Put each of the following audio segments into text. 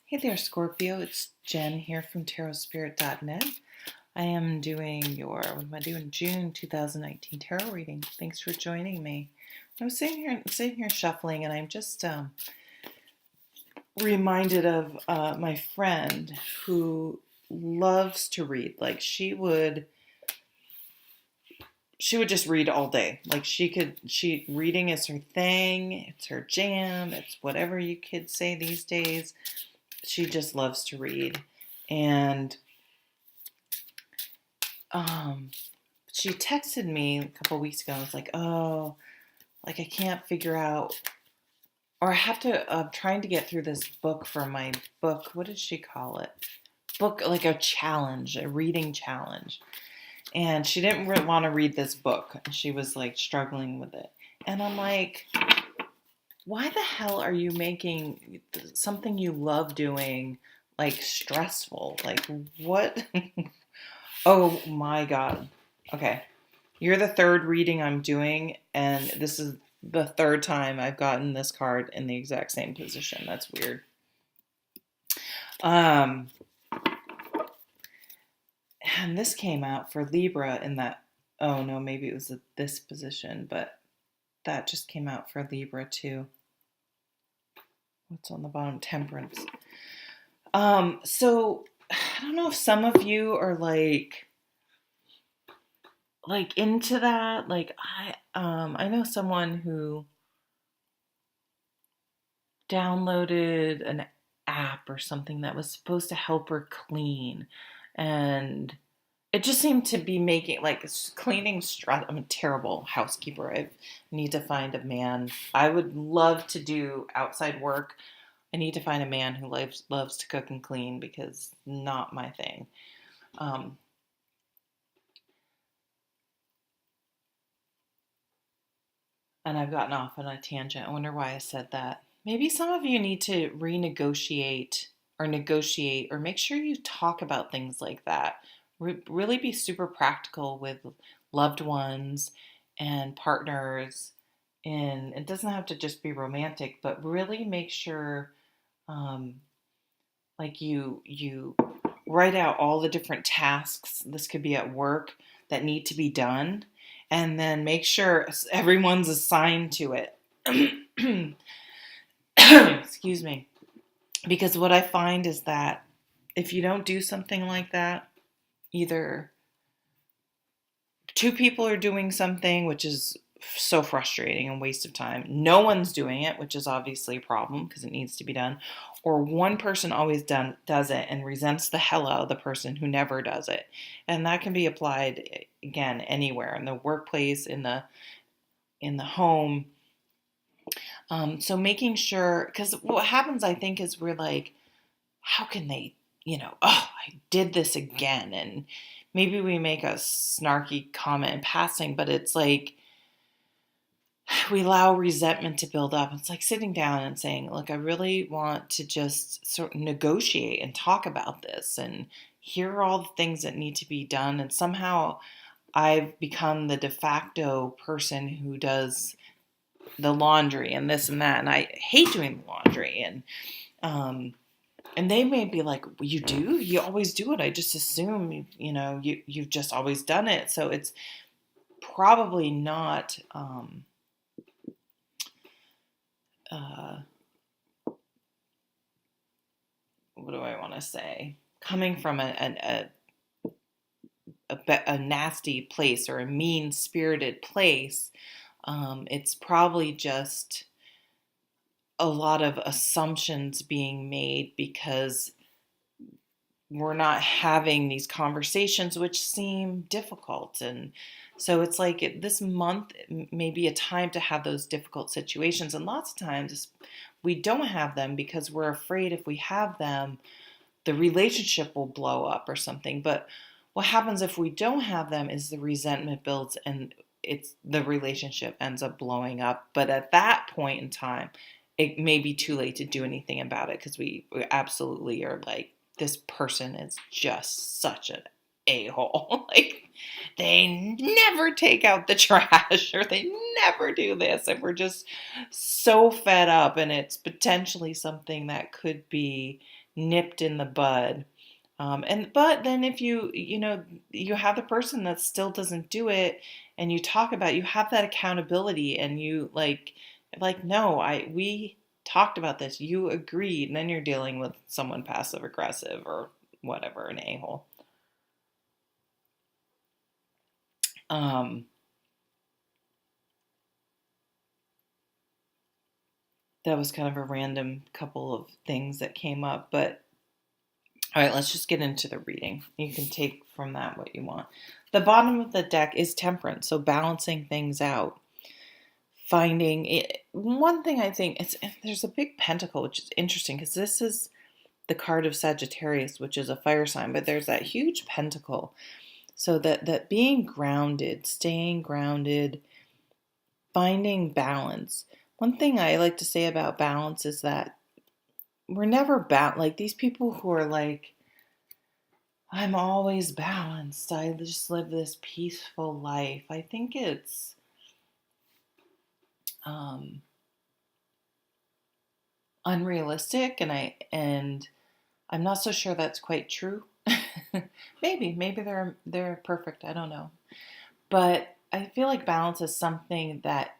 Hey there, Scorpio. It's Jen here from tarotspirit.net. I am doing June 2019 tarot reading. Thanks for joining me. I was sitting here shuffling, and I'm just reminded of my friend who loves to read. Like she would just read all day. Like reading is her thing. It's her jam. It's whatever you kids say these days. She just loves to read. And she texted me a couple weeks ago and was like, oh, like I can't figure out, or I have to, I'm trying to get through this book for my book. What did she call it? Book, like a challenge, a reading challenge. And she didn't really want to read this book. She was like struggling with it. And I'm like, why the hell are you making something you love doing like stressful? Like what? Oh my God. Okay. You're the third reading I'm doing, and this is the third time I've gotten this card in the exact same position. That's weird. And this came out for Libra in that, oh no, maybe it was this position, but that just came out for Libra too. What's on the bottom? Temperance. So I don't know if some of you are like into that. Like I know someone who downloaded an app or something that was supposed to help her clean, and it just seemed to be making like cleaning stress. I'm a terrible housekeeper. I need to find a man. I would love to do outside work. I need to find a man who loves to cook and clean, because not my thing. And I've gotten off on a tangent. I wonder why I said that. Maybe some of you need to renegotiate or negotiate, or make sure you talk about things like that. Really be super practical with loved ones and partners. And it doesn't have to just be romantic, but really make sure like you write out all the different tasks. This could be at work that need to be done, and then make sure everyone's assigned to it. Excuse me. Because what I find is that if you don't do something like that, either two people are doing something, which is so frustrating and waste of time. No one's doing it, which is obviously a problem because it needs to be done. Or one person always does it and resents the hell out of the person who never does it. And that can be applied, again, anywhere, in the workplace, in the home. So making sure, because what happens, I think, is we're like, how can they, oh, I did this again. And maybe we make a snarky comment in passing, but it's like, we allow resentment to build up. It's like sitting down and saying, look, I really want to just sort of negotiate and talk about this, and here are all the things that need to be done. And somehow I've become the de facto person who does the laundry and this and that. And I hate doing the laundry. And they may be like, well, you do? You always do it. I just assume, you've just always done it. So it's probably not... what do I want to say? Coming from a nasty place, or a mean-spirited place, it's probably just a lot of assumptions being made because we're not having these conversations, which seem difficult. And so it's like this month may be a time to have those difficult situations. And lots of times we don't have them because we're afraid if we have them, the relationship will blow up or something. But what happens if we don't have them is the resentment builds, and the relationship ends up blowing up. But at that point in time, it may be too late to do anything about it, because we absolutely are like, this person is just such an a-hole. Like, they never take out the trash or they never do this. And we're just so fed up, and it's potentially something that could be nipped in the bud. But then if you have the person that still doesn't do it, and you talk about, you have that accountability, and you no, we talked about this, you agreed, and then you're dealing with someone passive aggressive or whatever, an a-hole. That was kind of a random couple of things that came up, but all right, let's just get into the reading. You can take from that what you want. The bottom of the deck is Temperance, so balancing things out. Finding it. One thing I think, there's a big pentacle, which is interesting because this is the card of Sagittarius, which is a fire sign, but there's that huge pentacle. So that being grounded, staying grounded, finding balance. One thing I like to say about balance is that we're never like these people who are like, I'm always balanced, I just live this peaceful life. I think it's unrealistic, and I'm not so sure that's quite true. maybe they're perfect, I don't know. But I feel like balance is something that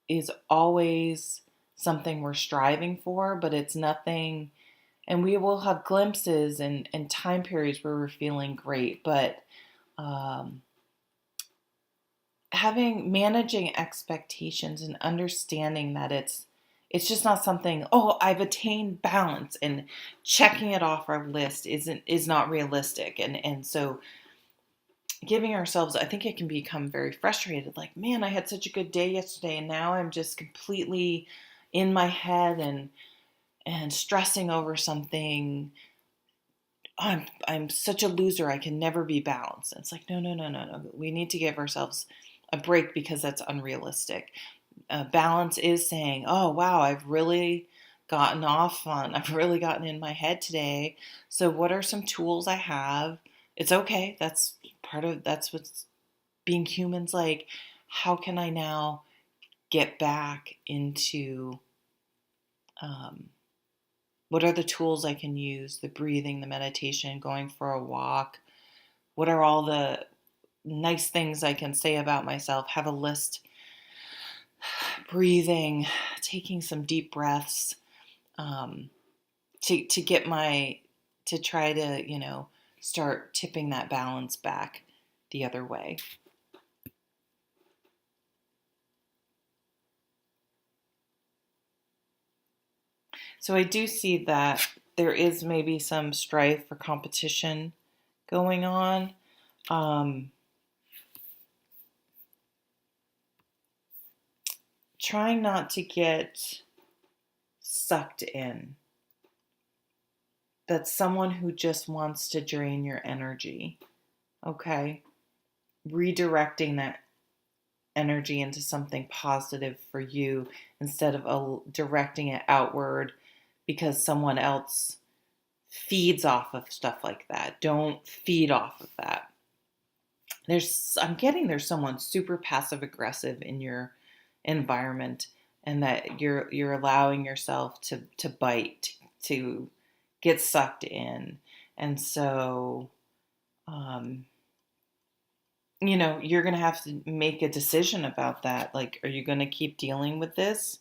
is always something we're striving for, but it's nothing. And we will have glimpses and time periods where we're feeling great, but managing expectations and understanding that it's just not something, oh, I've attained balance, and checking it off our list is not realistic. And so giving ourselves, I think it can become very frustrated. Like, man, I had such a good day yesterday, and now I'm just completely in my head and stressing over something. I'm such a loser. I can never be balanced. It's like, no. We need to give ourselves a break because that's unrealistic. Balance is saying, oh, wow, I've really gotten in my head today. So what are some tools I have? It's okay. That's what's being human's like. How can I now get back into, what are the tools I can use? The breathing, the meditation, going for a walk. What are all the nice things I can say about myself? Have a list. Breathing, taking some deep breaths, to try to, start tipping that balance back the other way. So I do see that there is maybe some strife or competition going on. Trying not to get sucked in. That's someone who just wants to drain your energy. Okay? Redirecting that energy into something positive for you instead of directing it outward because someone else feeds off of stuff like that. Don't feed off of that. I'm getting there's someone super passive aggressive in your environment, and that you're allowing yourself to bite, to get sucked in. And so you're going to have to make a decision about that. Like, are you going to keep dealing with this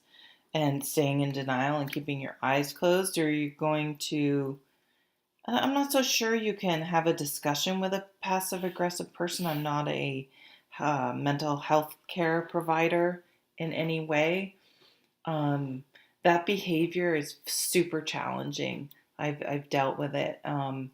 and staying in denial and keeping your eyes closed? Or are you going to, I'm not so sure you can have a discussion with a passive aggressive person. I'm not a mental health care provider in any way. That behavior is super challenging. I've dealt with it. I'm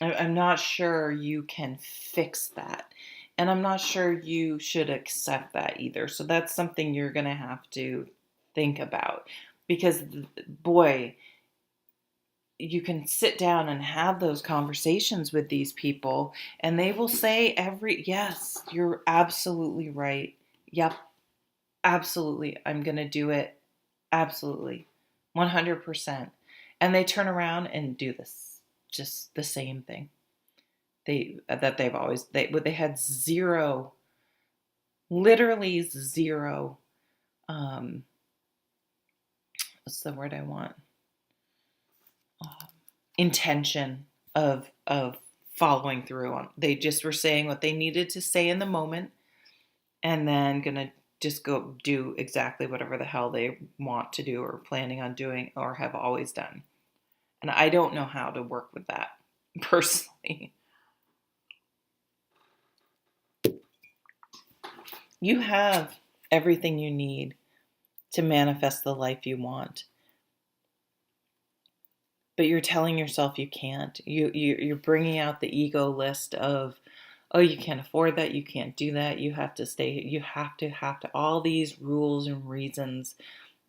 not sure you can fix that. And I'm not sure you should accept that either. So that's something you're going to have to think about. Because, boy, you can sit down and have those conversations with these people, and they will say yes, you're absolutely right. Yep, absolutely. I'm going to do it. Absolutely. 100%. And they turn around and do this just the same thing. They had zero, literally zero, what's the word I want? Intention of following through on. They just were saying what they needed to say in the moment, and then gonna just go do exactly whatever the hell they want to do or planning on doing or have always done. And I don't know how to work with that personally. You have everything you need to manifest the life you want, but you're telling yourself you can't. You're bringing out the ego list of, oh, you can't afford that, you can't do that, you have to stay, you have to, all these rules and reasons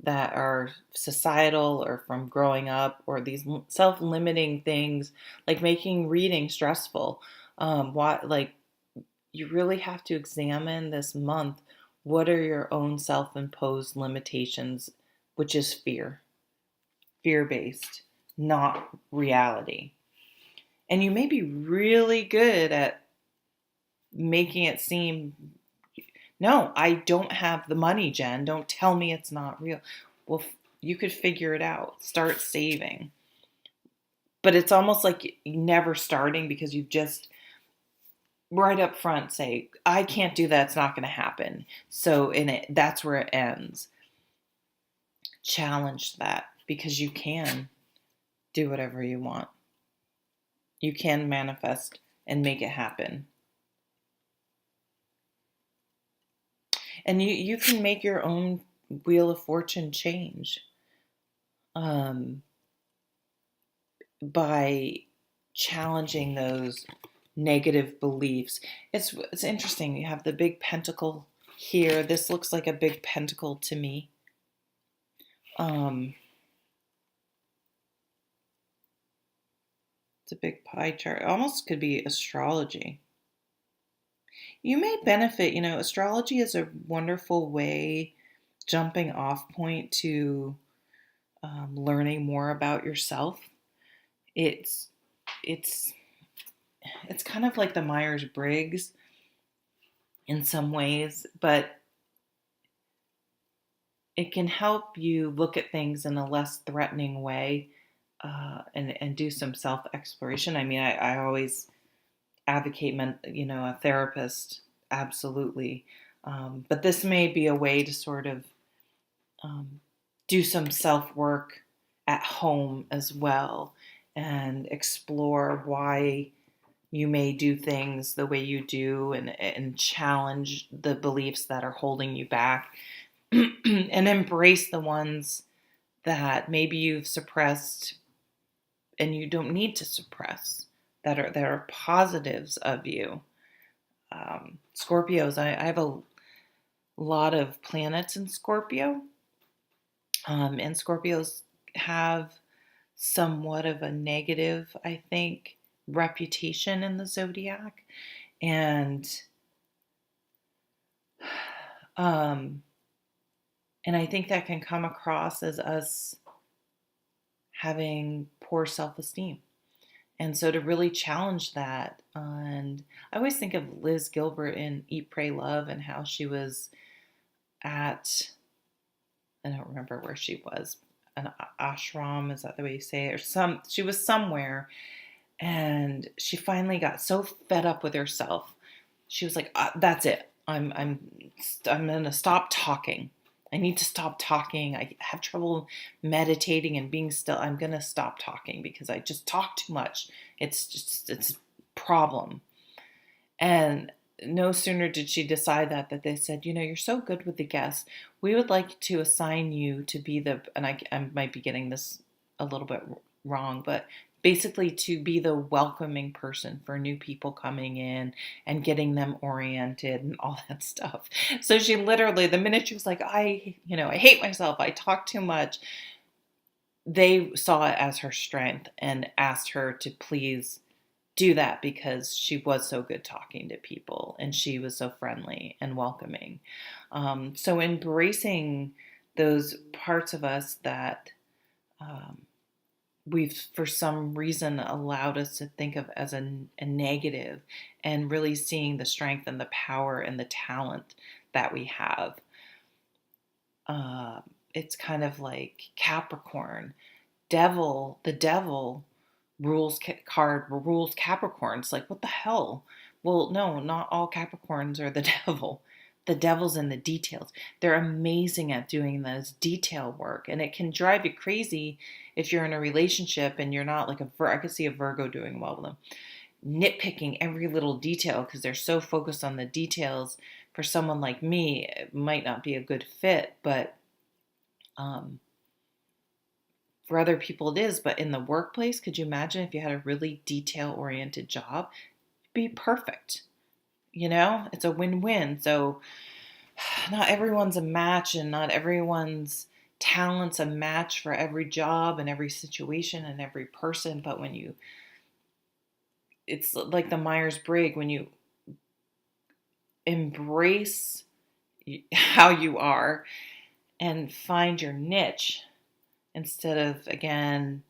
that are societal or from growing up, or these self-limiting things like making reading stressful. Like, you really have to examine this month, what are your own self-imposed limitations, which is fear-based, not reality. And you may be really good at making it seem, no, I don't have the money, Jen. Don't tell me it's not real. Well, you could figure it out. Start saving. But it's almost like never starting, because you've just right up front say, I can't do that. It's not going to happen. So that's where it ends. Challenge that, because you can do whatever you want. You can manifest and make it happen. And you can make your own wheel of fortune change by challenging those negative beliefs. It's interesting. You have the big pentacle here. This looks like a big pentacle to me. It's a big pie chart. It almost could be astrology. You may benefit, astrology is a wonderful way, jumping off point to learning more about yourself. It's kind of like the Myers-Briggs in some ways, but it can help you look at things in a less threatening way, and do some self-exploration. I mean, I always advocate, a therapist, absolutely. But this may be a way to sort of do some self-work at home as well, and explore why you may do things the way you do, and challenge the beliefs that are holding you back, and embrace the ones that maybe you've suppressed and you don't need to suppress, that are positives of you. Scorpios, I have a lot of planets in Scorpio, and Scorpios have somewhat of a negative, I think, reputation in the zodiac, and I think that can come across as us having poor self-esteem. And so to really challenge that, and I always think of Liz Gilbert in Eat, Pray, Love, and how she was at, I don't remember where she was, an ashram, is that the way you say it? She was somewhere, and she finally got so fed up with herself. She was like, that's it. I'm going to stop talking. I need to stop talking. I have trouble meditating and being still. I'm going to stop talking because I just talk too much. It's a problem. And no sooner did she decide that they said, you're so good with the guests. We would like to assign you to be and I might be getting this a little bit wrong, but basically to be the welcoming person for new people coming in and getting them oriented and all that stuff. So she literally, the minute she was like, I hate myself, I talk too much, they saw it as her strength and asked her to please do that, because she was so good talking to people and she was so friendly and welcoming. So embracing those parts of us that we've for some reason allowed us to think of as a negative, and really seeing the strength and the power and the talent that we have. uh, it's kind of like Capricorn. The devil rules Capricorns. Like, what the hell? Well, no, not all Capricorns are the devil. The devil's in the details. They're amazing at doing this detail work, and it can drive you crazy if you're in a relationship and you're not like I could see a Virgo doing well with them, nitpicking every little detail because they're so focused on the details. For someone like me, it might not be a good fit, but um, for other people it is. But in the workplace, could you imagine if you had a really detail oriented job? It'd be perfect. It's a win-win. So not everyone's a match, and not everyone's talent's a match for every job and every situation and every person. But it's like the Myers-Briggs, when you embrace how you are and find your niche, instead of, again,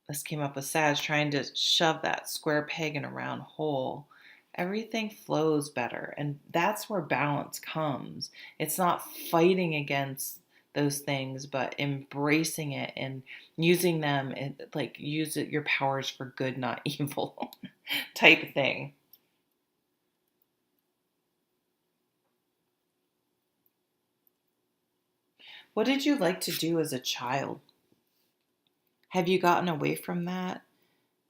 this came up with Sag, trying to shove that square peg in a round hole, everything flows better. And that's where balance comes. It's not fighting against those things, but embracing it and using them, and like, use it, your powers for good, not evil type of thing. What did you like to do as a child? Have you gotten away from that?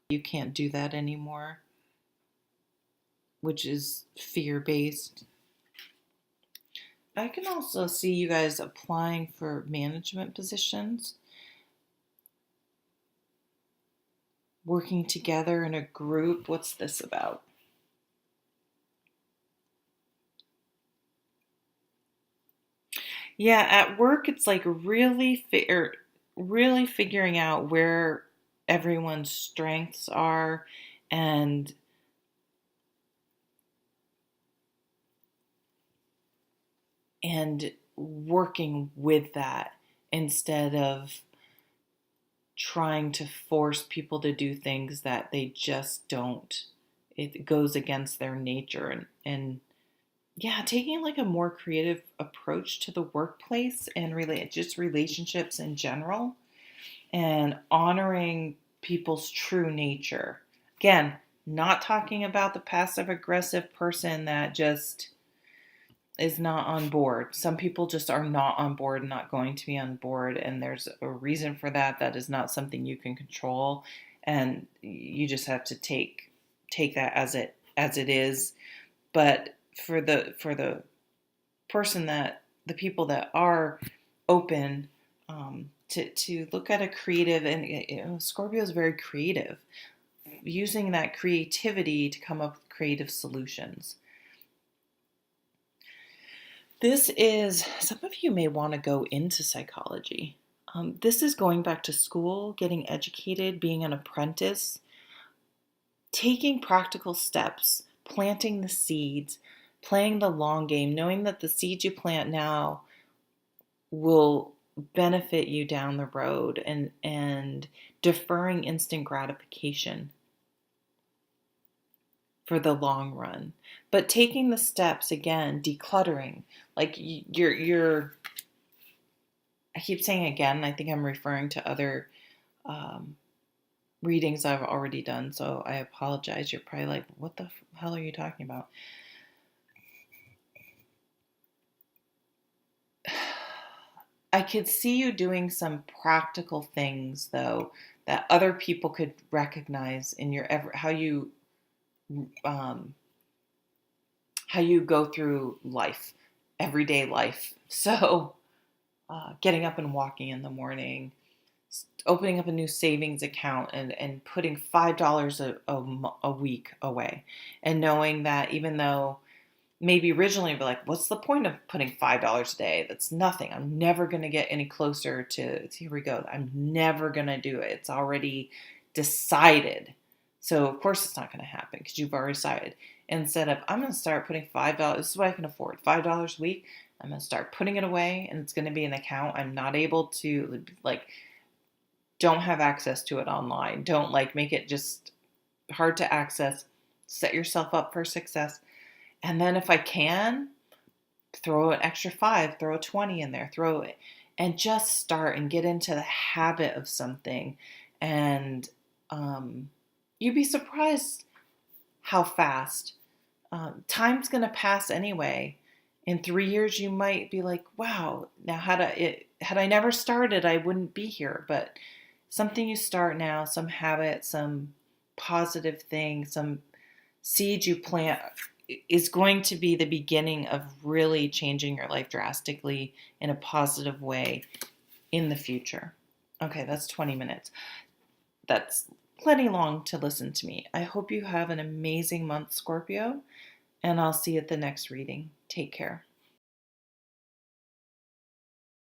You can't do that anymore, which is fear based. I can also see you guys applying for management positions, working together in a group. What's this about? Yeah, at work it's like really figuring out where everyone's strengths are, and and working with that, instead of trying to force people to do things that they just don't. It goes against their nature, and yeah, taking like a more creative approach to the workplace and really just relationships in general, and honoring people's true nature. Again, not talking about the passive aggressive person that just is not on board. Some people just are not on board, not going to be on board, and there's a reason for that. That is not something you can control, and you just have to take that as it is. But for the person, that the people that are open, to look at a creative, and Scorpio is very creative, using that creativity to come up with creative solutions. Some of you may want to go into psychology. This is going back to school, getting educated, being an apprentice, taking practical steps, planting the seeds, playing the long game, knowing that the seeds you plant now will benefit you down the road, and deferring instant gratification for the long run. But taking the steps, again, decluttering. Like, you're I keep saying again, I think I'm referring to other um, readings I've already done, so I apologize. You're probably like, what the hell are you talking about? I could see you doing some practical things, though, that other people could recognize in your um, how you go through life, everyday life. So, getting up and walking in the morning, opening up a new savings account, and putting $5 a week away, and knowing that, even though maybe originally be like, what's the point of putting $5 a day? That's nothing. I'm never going to get any closer to, here we go. I'm never going to do it. It's already decided. So of course it's not going to happen, because you've already decided. Instead of, I'm going to start putting $5, this is what I can afford, $5 a week. I'm going to start putting it away, and it's going to be an account I'm not able to, like, don't have access to it online. Don't like make it just hard to access. Set yourself up for success. And then if I can, throw an extra 5, throw a 20 in there, throw it, and just start and get into the habit of something. And you'd be surprised how fast time's going to pass anyway. In 3 years, you might be like, wow, now had I never started, I wouldn't be here. But something you start now, some habit, some positive thing, some seed you plant is going to be the beginning of really changing your life drastically in a positive way in the future. Okay, that's 20 minutes. That's plenty long to listen to me. I hope you have an amazing month, Scorpio, and I'll see you at the next reading. Take care.